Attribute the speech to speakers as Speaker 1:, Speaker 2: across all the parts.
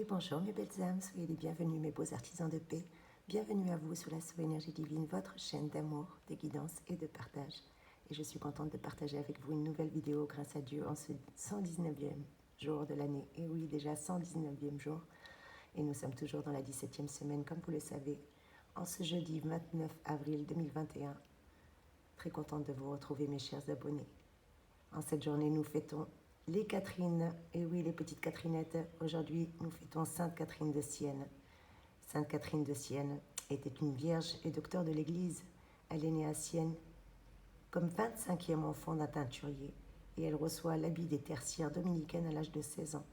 Speaker 1: Et bonjour mes belles âmes, soyez les bienvenus mes beaux artisans de paix. Bienvenue à vous sur la Soul Énergie Divine, votre chaîne d'amour, de guidance et de partage. Et je suis contente de partager avec vous une nouvelle vidéo grâce à Dieu en ce 119e jour de l'année. Et oui, déjà 119e jour. Et nous sommes toujours dans la 17e semaine, comme vous le savez, en ce jeudi 29 avril 2021. Très contente de vous retrouver mes chers abonnés. En cette journée, nous fêtons les Catherines, et oui, les petites Catherinettes. Aujourd'hui, nous fêtons Sainte Catherine de Sienne. Sainte Catherine de Sienne était une vierge et docteur de l'Église. Elle est née à Sienne comme 25e enfant d'un teinturier et elle reçoit l'habit des tertiaires dominicaines à l'âge de 16 ans.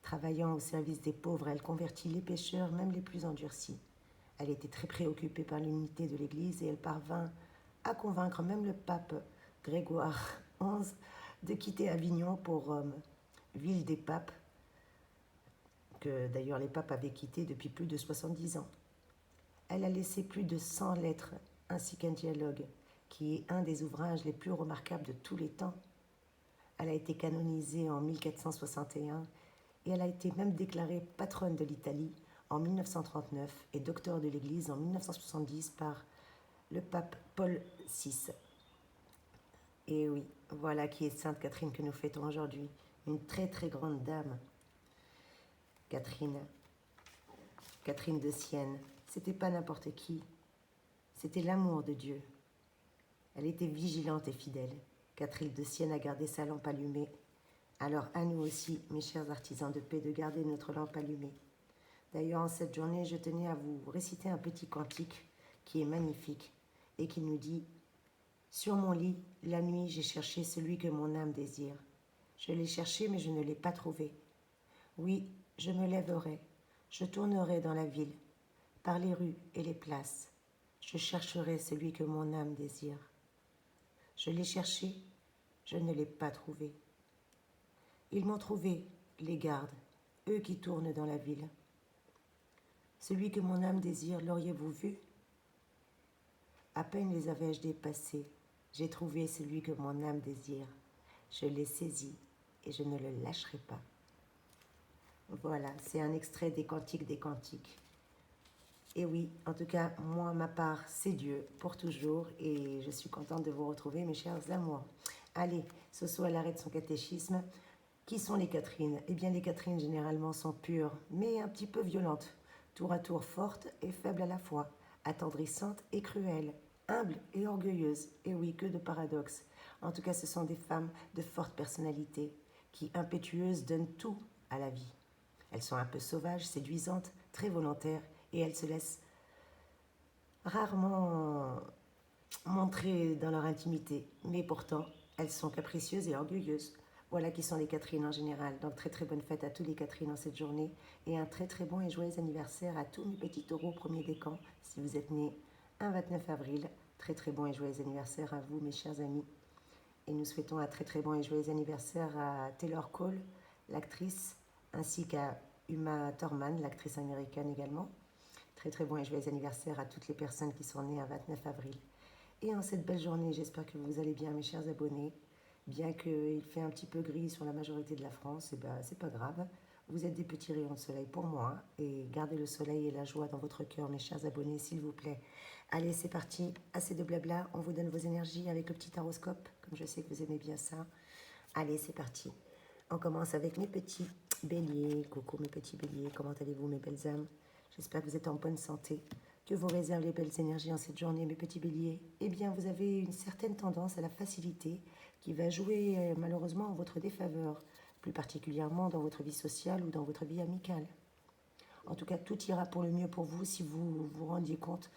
Speaker 1: Travaillant au service des pauvres, elle convertit les pécheurs, même les plus endurcis. Elle était très préoccupée par l'unité de l'Église et elle parvint à convaincre même le pape Grégoire XI de quitter Avignon pour Rome, ville des papes, que d'ailleurs les papes avaient quitté depuis plus de 70 ans. Elle a laissé plus de 100 lettres ainsi qu'un dialogue, qui est un des ouvrages les plus remarquables de tous les temps. Elle a été canonisée en 1461 et elle a été même déclarée patronne de l'Italie en 1939 et docteur de l'Église en 1970 par le pape Paul VI. Et oui, voilà qui est Sainte Catherine que nous fêtons aujourd'hui. Une très très grande dame. Catherine de Sienne. C'était pas n'importe qui. C'était l'amour de Dieu. Elle était vigilante et fidèle. Catherine de Sienne a gardé sa lampe allumée. Alors à nous aussi, mes chers artisans de paix, de garder notre lampe allumée. D'ailleurs, en cette journée, je tenais à vous réciter un petit cantique qui est magnifique et qui nous dit « Sur mon lit, la nuit, j'ai cherché celui que mon âme désire. Je l'ai cherché, mais je ne l'ai pas trouvé. Oui, je me lèverai, je tournerai dans la ville, par les rues et les places. Je chercherai celui que mon âme désire. Je l'ai cherché, je ne l'ai pas trouvé. Ils m'ont trouvé, les gardes, eux qui tournent dans la ville. Celui que mon âme désire, l'auriez-vous vu? À peine les avais-je dépassés, j'ai trouvé celui que mon âme désire. Je l'ai saisi et je ne le lâcherai pas. » Voilà, c'est un extrait des Cantiques des Cantiques. Et oui, en tout cas, moi, ma part, c'est Dieu pour toujours et je suis contente de vous retrouver, mes chers amours. Allez, Soso, elle arrête son catéchisme. Qui sont les Catherines? Eh bien, les Catherines, généralement, sont pures, mais un petit peu violentes, tour à tour fortes et faibles à la fois, attendrissantes et cruelles, humbles et orgueilleuses. Et oui, que de paradoxes. En tout cas, ce sont des femmes de forte personnalité qui, impétueuses, donnent tout à la vie. Elles sont un peu sauvages, séduisantes, très volontaires et elles se laissent rarement montrer dans leur intimité. Mais pourtant, elles sont capricieuses et orgueilleuses. Voilà qui sont les Catherines en général. Donc très très bonne fête à tous les Catherines en cette journée et un très très bon et joyeux anniversaire à tous mes petits taureaux premier décan si vous êtes nés un 29 avril. Très très bon et joyeux anniversaire à vous mes chers amis. Et nous souhaitons un très très bon et joyeux anniversaire à Taylor Cole, l'actrice, ainsi qu'à Uma Thurman, l'actrice américaine également. Très très bon et joyeux anniversaire à toutes les personnes qui sont nées un 29 avril. Et en cette belle journée, j'espère que vous allez bien mes chers abonnés. Bien qu'il fait un petit peu gris sur la majorité de la France, et ben, c'est pas grave. Vous êtes des petits rayons de soleil pour moi. Et gardez le soleil et la joie dans votre cœur, mes chers abonnés, s'il vous plaît. Allez, c'est parti. Assez de blabla. On vous donne vos énergies avec le petit horoscope, comme je sais que vous aimez bien ça. Allez, c'est parti. On commence avec mes petits béliers. Coucou mes petits béliers. Comment allez-vous mes belles âmes? J'espère que vous êtes en bonne santé. Que vous réserve les belles énergies en cette journée, mes petits béliers? Eh bien, vous avez une certaine tendance à la facilité qui va jouer malheureusement en votre défaveur, plus particulièrement dans votre vie sociale ou dans votre vie amicale. En tout cas, tout ira pour le mieux pour vous si vous vous rendiez compte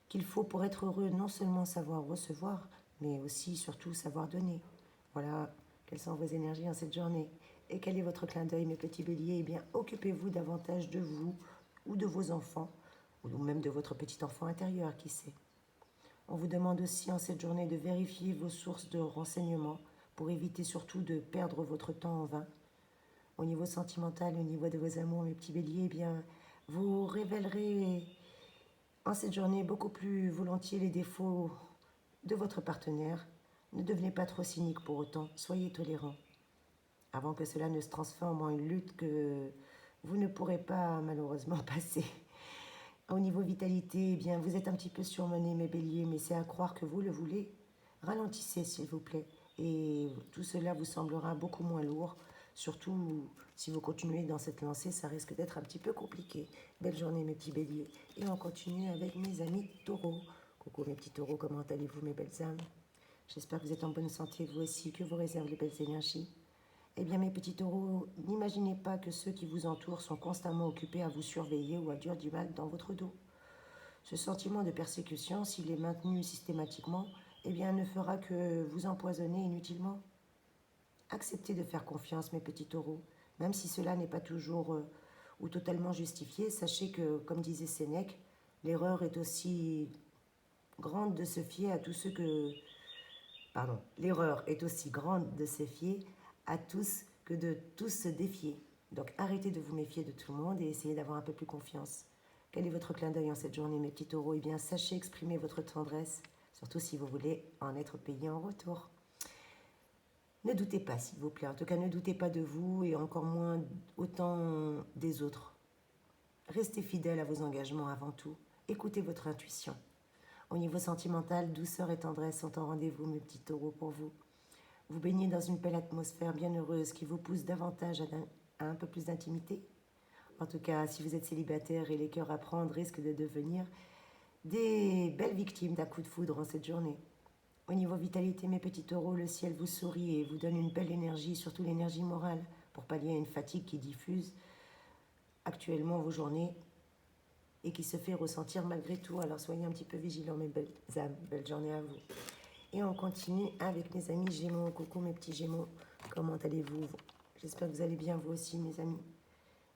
Speaker 1: qu'il faut, pour être heureux, non seulement savoir recevoir, mais aussi, surtout, savoir donner. Voilà, quelles sont vos énergies en cette journée? Et quel est votre clin d'œil, mes petits béliers? Eh bien, occupez-vous davantage de vous ou de vos enfants, ou même de votre petit enfant intérieur, qui sait. On vous demande aussi en cette journée de vérifier vos sources de renseignements pour éviter surtout de perdre votre temps en vain. Au niveau sentimental, au niveau de vos amours, mes petits béliers, eh bien, vous révélerez en cette journée beaucoup plus volontiers les défauts de votre partenaire. Ne devenez pas trop cynique pour autant, soyez tolérants. Avant que cela ne se transforme en une lutte que vous ne pourrez pas malheureusement passer. Au niveau vitalité, eh bien, vous êtes un petit peu surmené, mes béliers, mais c'est à croire que vous le voulez. Ralentissez, s'il vous plaît, et tout cela vous semblera beaucoup moins lourd. Surtout, si vous continuez dans cette lancée, ça risque d'être un petit peu compliqué. Belle journée, mes petits béliers. Et on continue avec mes amis taureaux. Coucou, mes petits taureaux, comment allez-vous, mes belles âmes? J'espère que vous êtes en bonne santé, vous aussi, que vous réservez les belles énergies. Eh bien, mes petits taureaux, n'imaginez pas que ceux qui vous entourent sont constamment occupés à vous surveiller ou à dire du mal dans votre dos. Ce sentiment de persécution, s'il est maintenu systématiquement, eh bien, ne fera que vous empoisonner inutilement. Acceptez de faire confiance, mes petits taureaux. Même si cela n'est pas toujours ou totalement justifié, sachez que, comme disait Sénèque, l'erreur est aussi grande de se fier à tous ceux que... Pardon, l'erreur est aussi grande de se fier à tous que de tous se défier. Donc arrêtez de vous méfier de tout le monde et essayez d'avoir un peu plus confiance. Quel est votre clin d'œil en cette journée, mes petits taureaux? Eh bien, sachez exprimer votre tendresse, surtout si vous voulez en être payé en retour. Ne doutez pas, s'il vous plaît. En tout cas, ne doutez pas de vous et encore moins autant des autres. Restez fidèle à vos engagements avant tout. Écoutez votre intuition. Au niveau sentimental, douceur et tendresse sont en rendez-vous, mes petits taureaux, pour vous. Vous baignez dans une belle atmosphère bien heureuse qui vous pousse davantage à un peu plus d'intimité. En tout cas, si vous êtes célibataire et les cœurs à prendre risquent de devenir des belles victimes d'un coup de foudre en cette journée. Au niveau vitalité, mes petits taureaux, le ciel vous sourit et vous donne une belle énergie, surtout l'énergie morale, pour pallier à une fatigue qui diffuse actuellement vos journées et qui se fait ressentir malgré tout. Alors soyez un petit peu vigilants, mes belles âmes. Belle journée à vous. Et on continue avec mes amis Gémeaux. Coucou mes petits Gémeaux, comment allez-vous? J'espère que vous allez bien, vous aussi, mes amis.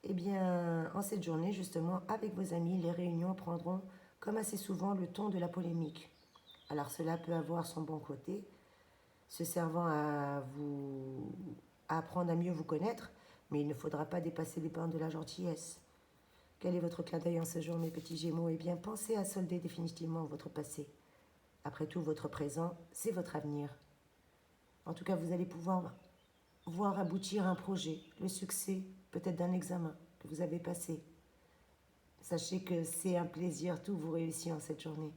Speaker 1: Eh bien, en cette journée, justement, avec vos amis, les réunions prendront, comme assez souvent, le ton de la polémique. Alors cela peut avoir son bon côté, se servant à apprendre à mieux vous connaître, mais il ne faudra pas dépasser les bornes de la gentillesse. Quel est votre clin d'œil en ce jour, mes petits Gémeaux? Eh bien, pensez à solder définitivement votre passé. Après tout, votre présent, c'est votre avenir. En tout cas, vous allez pouvoir voir aboutir un projet, le succès peut-être d'un examen que vous avez passé. Sachez que c'est un plaisir, tout vous réussit en cette journée.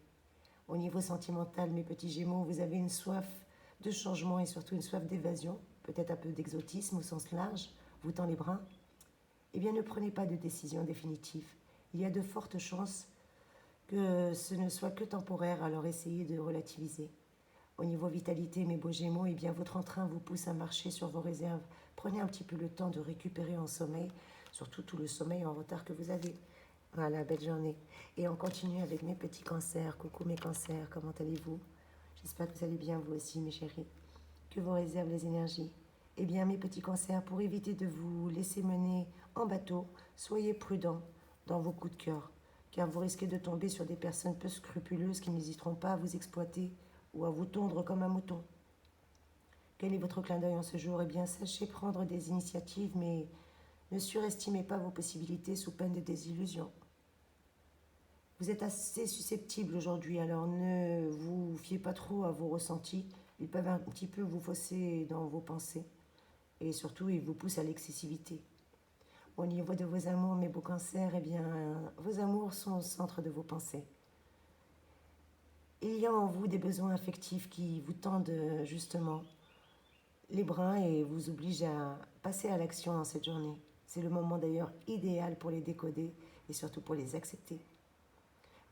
Speaker 1: Au niveau sentimental, mes petits Gémeaux, vous avez une soif de changement et surtout une soif d'évasion, peut-être un peu d'exotisme au sens large, vous tend les bras. Eh bien, ne prenez pas de décision définitive. Il y a de fortes chances que ce ne soit que temporaire, alors essayez de relativiser. Au niveau vitalité, mes beaux Gémeaux, eh bien, votre entrain vous pousse à marcher sur vos réserves. Prenez un petit peu le temps de récupérer en sommeil, surtout tout le sommeil en retard que vous avez. Voilà, belle journée. Et on continue avec mes petits cancers. Coucou mes cancers, comment allez-vous? J'espère que vous allez bien, vous aussi, mes chéris. Que vous réservent les énergies? Eh bien, mes petits cancers, pour éviter de vous laisser mener en bateau, soyez prudents dans vos coups de cœur, car vous risquez de tomber sur des personnes peu scrupuleuses qui n'hésiteront pas à vous exploiter ou à vous tondre comme un mouton. Quel est votre clin d'œil en ce jour? Eh bien, sachez prendre des initiatives, mais ne surestimez pas vos possibilités sous peine de désillusion. Vous êtes assez susceptible aujourd'hui, alors ne vous fiez pas trop à vos ressentis. Ils peuvent un petit peu vous fausser dans vos pensées. Et surtout, ils vous poussent à l'excessivité. Au niveau de vos amours, mes beaux cancers, eh bien, vos amours sont au centre de vos pensées. Il y a en vous des besoins affectifs qui vous tendent justement les bras et vous obligent à passer à l'action en cette journée. C'est le moment d'ailleurs idéal pour les décoder et surtout pour les accepter.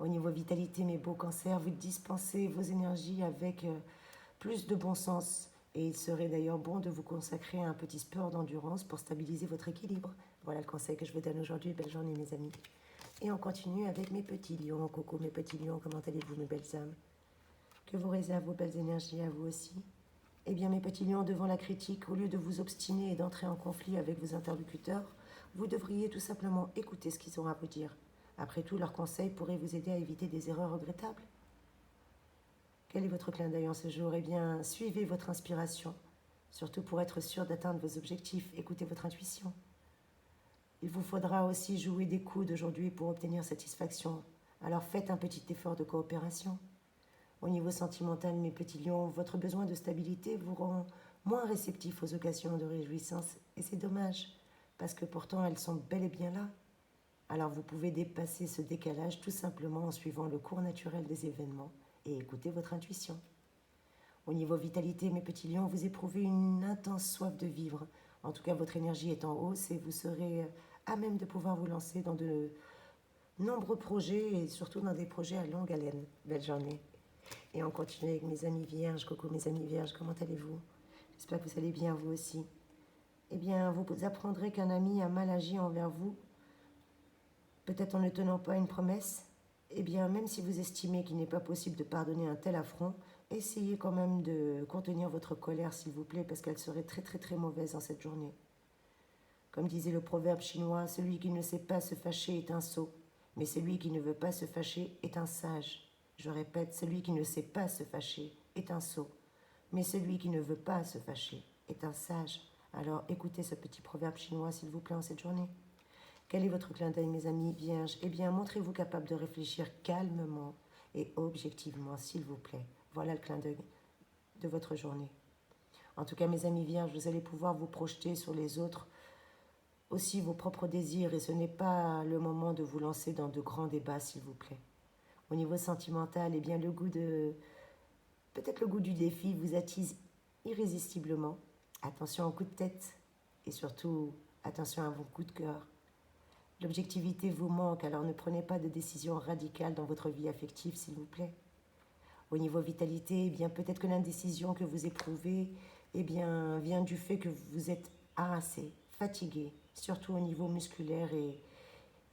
Speaker 1: Au niveau vitalité, mes beaux cancers, vous dispensez vos énergies avec plus de bon sens. Et il serait d'ailleurs bon de vous consacrer à un petit sport d'endurance pour stabiliser votre équilibre. Voilà le conseil que je vous donne aujourd'hui. Belle journée, mes amis. Et on continue avec mes petits lions. Coucou, mes petits lions, comment allez-vous, mes belles âmes? Que vous réservent vos belles énergies à vous aussi? Eh bien, mes petits lions, devant la critique, au lieu de vous obstiner et d'entrer en conflit avec vos interlocuteurs, vous devriez tout simplement écouter ce qu'ils ont à vous dire. Après tout, leurs conseils pourraient vous aider à éviter des erreurs regrettables. Quel est votre clin d'œil en ce jour? Eh bien, suivez votre inspiration, surtout pour être sûr d'atteindre vos objectifs. Écoutez votre intuition. Il vous faudra aussi jouer des coudes aujourd'hui pour obtenir satisfaction. Alors faites un petit effort de coopération. Au niveau sentimental, mes petits lions, votre besoin de stabilité vous rend moins réceptif aux occasions de réjouissance et c'est dommage. parce que pourtant elles sont bel et bien là. Alors vous pouvez dépasser ce décalage tout simplement en suivant le cours naturel des événements et écouter votre intuition. Au niveau vitalité, mes petits lions, vous éprouvez une intense soif de vivre. En tout cas, votre énergie est en hausse et vous serez à même de pouvoir vous lancer dans de nombreux projets et surtout dans des projets à longue haleine. Belle journée. Et on continue avec mes amis vierges. Coucou mes amis vierges, comment allez-vous? J'espère que vous allez bien vous aussi. Eh bien, vous apprendrez qu'un ami a mal agi envers vous, peut-être en ne tenant pas une promesse. Eh bien, même si vous estimez qu'il n'est pas possible de pardonner un tel affront, essayez quand même de contenir votre colère, s'il vous plaît, parce qu'elle serait très très très mauvaise en cette journée. Comme disait le proverbe chinois, celui qui ne sait pas se fâcher est un sot, mais celui qui ne veut pas se fâcher est un sage. Je répète, celui qui ne sait pas se fâcher est un sot, mais celui qui ne veut pas se fâcher est un sage. Alors écoutez ce petit proverbe chinois, s'il vous plaît, en cette journée. Quel est votre clin d'œil, mes amis vierges? Eh bien, montrez-vous capable de réfléchir calmement et objectivement, s'il vous plaît. Voilà le clin d'œil de votre journée. En tout cas, mes amis vierges, vous allez pouvoir vous projeter sur les autres, aussi vos propres désirs, et ce n'est pas le moment de vous lancer dans de grands débats, s'il vous plaît. Au niveau sentimental, eh bien, peut-être le goût du défi vous attise irrésistiblement. Attention aux coups de tête et surtout, attention à vos coups de cœur. L'objectivité vous manque, alors ne prenez pas de décision radicale dans votre vie affective, s'il vous plaît. Au niveau vitalité, eh bien, peut-être que l'indécision que vous éprouvez vient du fait que vous êtes harassé, fatigué, surtout au niveau musculaire, et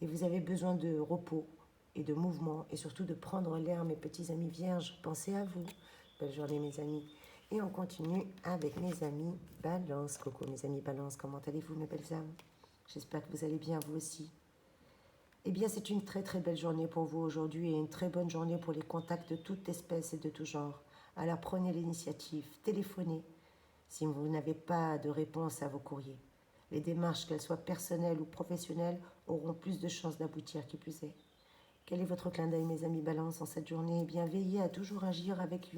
Speaker 1: vous avez besoin de repos et de mouvement, et surtout de prendre l'air, mes petits amis vierges. Pensez à vous. Belle journée, mes amis. Et on continue avec mes amis Balance. Coucou, mes amis Balance, comment allez-vous, mes belles âmes? J'espère que vous allez bien, vous aussi. Eh bien, c'est une très très belle journée pour vous aujourd'hui et une très bonne journée pour les contacts de toute espèce et de tout genre. Alors prenez l'initiative, téléphonez si vous n'avez pas de réponse à vos courriers. Les démarches, qu'elles soient personnelles ou professionnelles, auront plus de chances d'aboutir, qui plus est. Quel est votre clin d'œil, mes amis Balance, en cette journée? Eh bien, veillez à toujours agir avec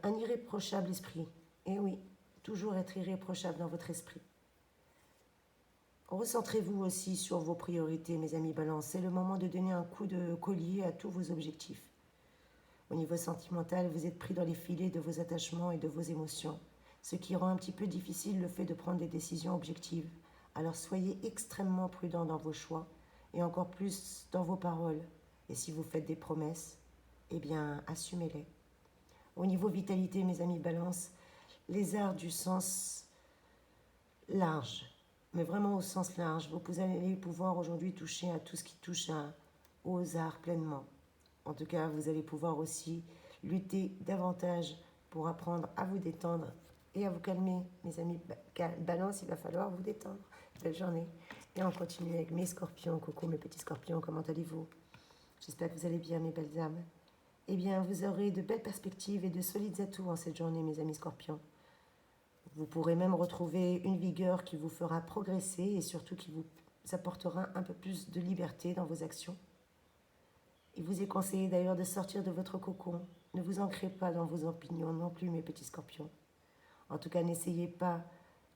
Speaker 1: un irréprochable esprit. Eh oui, toujours être irréprochable dans votre esprit. Recentrez-vous aussi sur vos priorités, mes amis Balance. C'est le moment de donner un coup de collier à tous vos objectifs. Au niveau sentimental, vous êtes pris dans les filets de vos attachements et de vos émotions, ce qui rend un petit peu difficile le fait de prendre des décisions objectives. Alors soyez extrêmement prudent dans vos choix et encore plus dans vos paroles. Et si vous faites des promesses, eh bien, assumez-les. Au niveau vitalité, mes amis Balance, les arts du sens large, mais vraiment au sens large, vous allez pouvoir aujourd'hui toucher à tout ce qui touche aux arts pleinement. En tout cas, vous allez pouvoir aussi lutter davantage pour apprendre à vous détendre et à vous calmer. Mes amis Balance, il va falloir vous détendre. Belle journée. Et on continue avec mes scorpions. Coucou mes petits scorpions, comment allez-vous? J'espère que vous allez bien, mes belles âmes. Eh bien, vous aurez de belles perspectives et de solides atouts en cette journée, mes amis scorpions. Vous pourrez même retrouver une vigueur qui vous fera progresser et surtout qui vous apportera un peu plus de liberté dans vos actions. Il vous est conseillé d'ailleurs de sortir de votre cocon. Ne vous ancrez pas dans vos opinions non plus, mes petits scorpions. En tout cas, n'essayez pas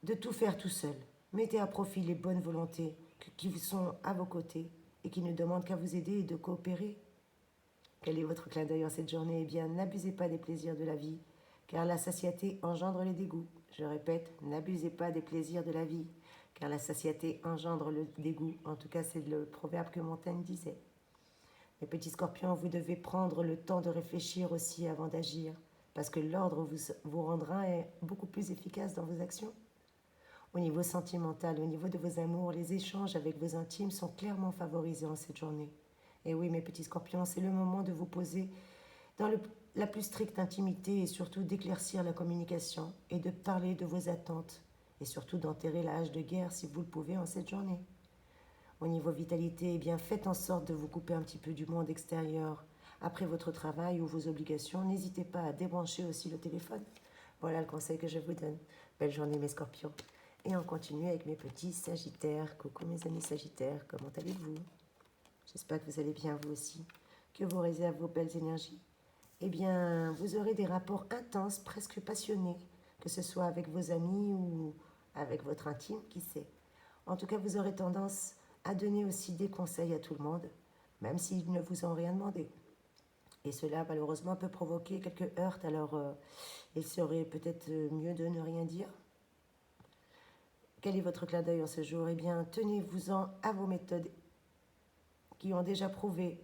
Speaker 1: de tout faire tout seul. Mettez à profit les bonnes volontés qui sont à vos côtés et qui ne demandent qu'à vous aider et de coopérer. Quel est votre clin d'œil en cette journée? Eh bien, n'abusez pas des plaisirs de la vie, car la satiété engendre les dégoûts. Je répète, n'abusez pas des plaisirs de la vie, car la satiété engendre le dégoût. En tout cas, c'est le proverbe que Montaigne disait. Mes petits scorpions, vous devez prendre le temps de réfléchir aussi avant d'agir, parce que l'ordre vous rendra beaucoup plus efficace dans vos actions. Au niveau sentimental, au niveau de vos amours, les échanges avec vos intimes sont clairement favorisés en cette journée. Et oui, mes petits scorpions, c'est le moment de vous poser dans la plus stricte intimité et surtout d'éclaircir la communication et de parler de vos attentes et surtout d'enterrer la hache de guerre si vous le pouvez en cette journée. Au niveau vitalité, eh bien, faites en sorte de vous couper un petit peu du monde extérieur. Après votre travail ou vos obligations, n'hésitez pas à débrancher aussi le téléphone. Voilà le conseil que je vous donne. Belle journée mes scorpions. Et on continue avec mes petits sagittaires. Coucou mes amis sagittaires, comment allez-vous? J'espère que vous allez bien vous aussi. Que vous réservent vos belles énergies? Eh bien, vous aurez des rapports intenses, presque passionnés, que ce soit avec vos amis ou avec votre intime, qui sait. En tout cas, vous aurez tendance à donner aussi des conseils à tout le monde, même s'ils ne vous ont rien demandé. Et cela, malheureusement, peut provoquer quelques heurts, alors il serait peut-être mieux de ne rien dire. Quel est votre clin d'œil en ce jour? Eh bien, tenez-vous-en à vos méthodes qui ont déjà prouvé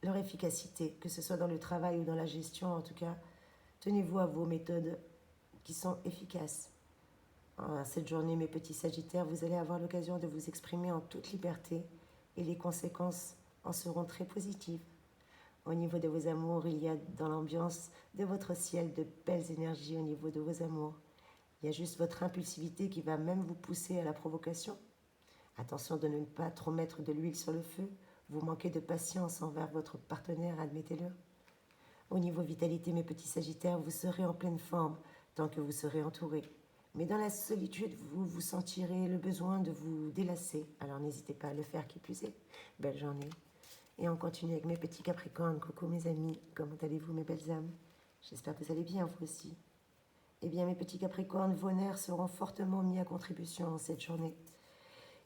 Speaker 1: leur efficacité, que ce soit dans le travail ou dans la gestion, en tout cas, tenez-vous à vos méthodes qui sont efficaces. Cette journée, mes petits Sagittaires, vous allez avoir l'occasion de vous exprimer en toute liberté et les conséquences en seront très positives. Au niveau de vos amours, il y a dans l'ambiance de votre ciel de belles énergies au niveau de vos amours. Il y a juste votre impulsivité qui va même vous pousser à la provocation. Attention de ne pas trop mettre de l'huile sur le feu. Vous manquez de patience envers votre partenaire, admettez-le. Au niveau vitalité, mes petits Sagittaires, vous serez en pleine forme tant que vous serez entourés. Mais dans la solitude, vous sentirez le besoin de vous délasser. Alors n'hésitez pas à le faire, qui plus est. Belle journée. Et on continue avec mes petits Capricornes. Coucou mes amis, comment allez-vous mes belles âmes? J'espère que vous allez bien, vous aussi. Eh bien mes petits Capricornes, vos nerfs seront fortement mis à contribution en cette journée.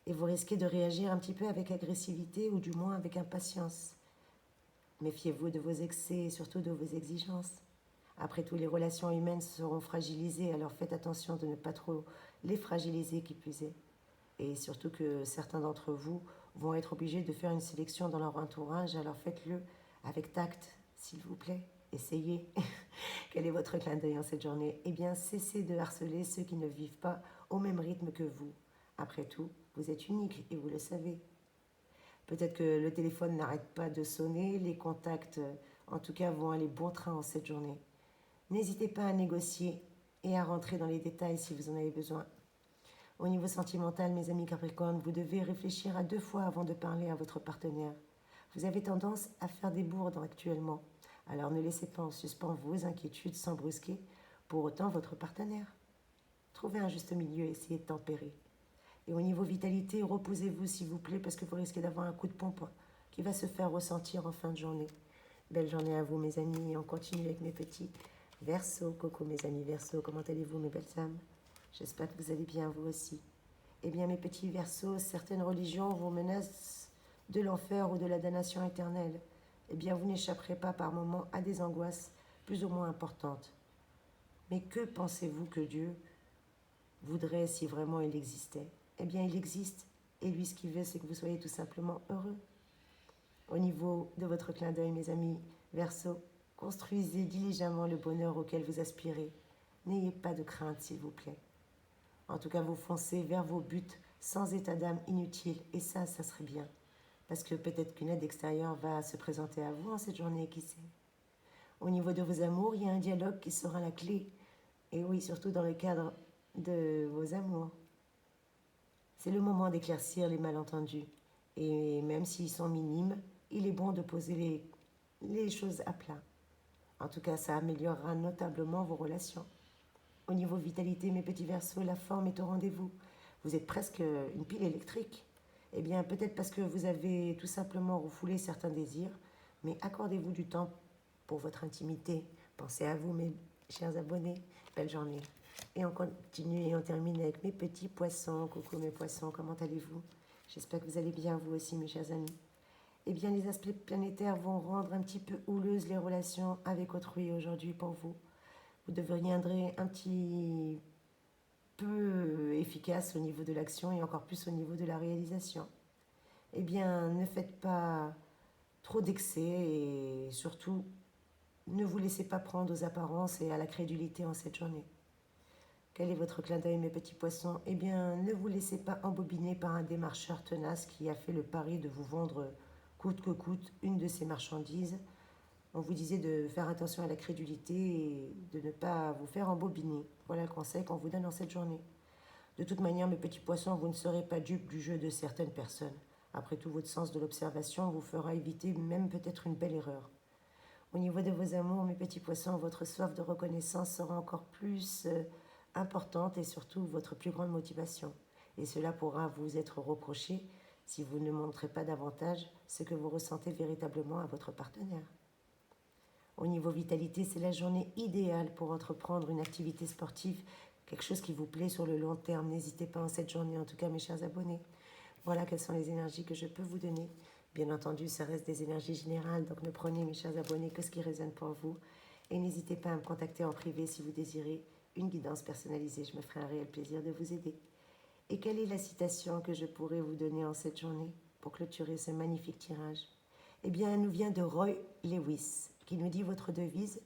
Speaker 1: Et vous risquez de réagir un petit peu avec agressivité ou du moins avec impatience. Méfiez-vous de vos excès et surtout de vos exigences. Après tout, les relations humaines seront fragilisées, alors faites attention de ne pas trop les fragiliser, qui plus est. Et surtout que certains d'entre vous vont être obligés de faire une sélection dans leur entourage, alors faites-le avec tact, s'il vous plaît. Essayez. Quel est votre clin d'œil en cette journée? Eh bien, cessez de harceler ceux qui ne vivent pas au même rythme que vous. Après tout, vous êtes unique et vous le savez. Peut-être que le téléphone n'arrête pas de sonner, les contacts, en tout cas, vont aller bon train en cette journée. N'hésitez pas à négocier et à rentrer dans les détails si vous en avez besoin. Au niveau sentimental, mes amis Capricorne, vous devez réfléchir à 2 fois avant de parler à votre partenaire. Vous avez tendance à faire des bourdes actuellement. Alors ne laissez pas en suspens vos inquiétudes sans brusquer pour autant votre partenaire. Trouvez un juste milieu, essayez de tempérer. Et au niveau vitalité, reposez-vous s'il vous plaît parce que vous risquez d'avoir un coup de pompe qui va se faire ressentir en fin de journée. Belle journée à vous mes amis, et on continue avec mes petits Verseaux. Coucou mes amis Verseaux, comment allez-vous mes belles âmes? J'espère que vous allez bien vous aussi. Eh bien mes petits Verseaux, certaines religions vous menacent de l'enfer ou de la damnation éternelle. Eh bien vous n'échapperez pas par moments à des angoisses plus ou moins importantes. Mais que pensez-vous que Dieu voudrait si vraiment il existait? Eh bien il existe, et lui ce qu'il veut c'est que vous soyez tout simplement heureux. Au niveau de votre clin d'œil mes amis Verseaux, construisez diligemment le bonheur auquel vous aspirez. N'ayez pas de crainte s'il vous plaît. En tout cas, vous foncez vers vos buts sans état d'âme inutile. Et ça serait bien. Parce que peut-être qu'une aide extérieure va se présenter à vous en cette journée, qui sait. Au niveau de vos amours, il y a un dialogue qui sera la clé. Et oui, surtout dans le cadre de vos amours. C'est le moment d'éclaircir les malentendus. Et même s'ils sont minimes, il est bon de poser les choses à plat. En tout cas, ça améliorera notablement vos relations. Au niveau vitalité, mes petits Verseaux, la forme est au rendez-vous. Vous êtes presque une pile électrique. Eh bien, peut-être parce que vous avez tout simplement refoulé certains désirs, mais accordez-vous du temps pour votre intimité. Pensez à vous, mes chers abonnés. Belle journée. Et on continue et on termine avec mes petits poissons. Coucou mes poissons, comment allez-vous? J'espère que vous allez bien, vous aussi, mes chers amis. Eh bien, les aspects planétaires vont rendre un petit peu houleuses les relations avec autrui aujourd'hui pour vous. Vous deviendrez un petit peu efficace au niveau de l'action et encore plus au niveau de la réalisation. Eh bien, ne faites pas trop d'excès et surtout, ne vous laissez pas prendre aux apparences et à la crédulité en cette journée. Quel est votre clin d'œil, mes petits poissons? Eh bien, ne vous laissez pas embobiner par un démarcheur tenace qui a fait le pari de vous vendre coûte que coûte une de ses marchandises. On vous disait de faire attention à la crédulité et de ne pas vous faire embobiner. Voilà le conseil qu'on vous donne en cette journée. De toute manière, mes petits poissons, vous ne serez pas dupes du jeu de certaines personnes. Après tout, votre sens de l'observation vous fera éviter même peut-être une belle erreur. Au niveau de vos amours, mes petits poissons, votre soif de reconnaissance sera encore plus importante et surtout votre plus grande motivation. Et cela pourra vous être reproché si vous ne montrez pas davantage ce que vous ressentez véritablement à votre partenaire. Au niveau vitalité, c'est la journée idéale pour entreprendre une activité sportive quelque chose qui vous plaît sur le long terme, n'hésitez pas en cette journée, en tout cas mes chers abonnés. Voilà quelles sont les énergies que je peux vous donner. Bien entendu, ça reste des énergies générales, donc ne prenez mes chers abonnés que ce qui résonne pour vous. Et n'hésitez pas à me contacter en privé si vous désirez une guidance personnalisée, je me ferai un réel plaisir de vous aider. Et quelle est la citation que je pourrais vous donner en cette journée pour clôturer ce magnifique tirage? Eh bien, elle nous vient de Roy Lewis, qui nous dit: votre devise,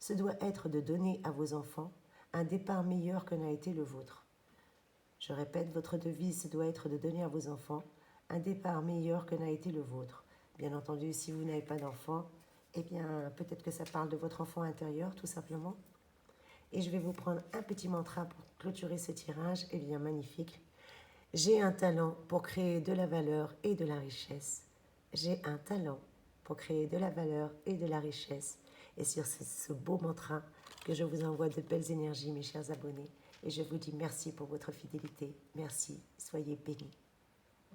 Speaker 1: ce doit être de donner à vos enfants un départ meilleur que n'a été le vôtre. Je répète, votre devise, ce doit être de donner à vos enfants un départ meilleur que n'a été le vôtre. Bien entendu, si vous n'avez pas d'enfant, eh bien, peut-être que ça parle de votre enfant intérieur, tout simplement. Et je vais vous prendre un petit mantra pour clôturer ce tirage. Eh bien, magnifique. J'ai un talent pour créer de la valeur et de la richesse. J'ai un talent pour créer de la valeur et de la richesse. Et sur ce beau mantra que je vous envoie de belles énergies, mes chers abonnés. Et je vous dis merci pour votre fidélité. Merci. Soyez bénis.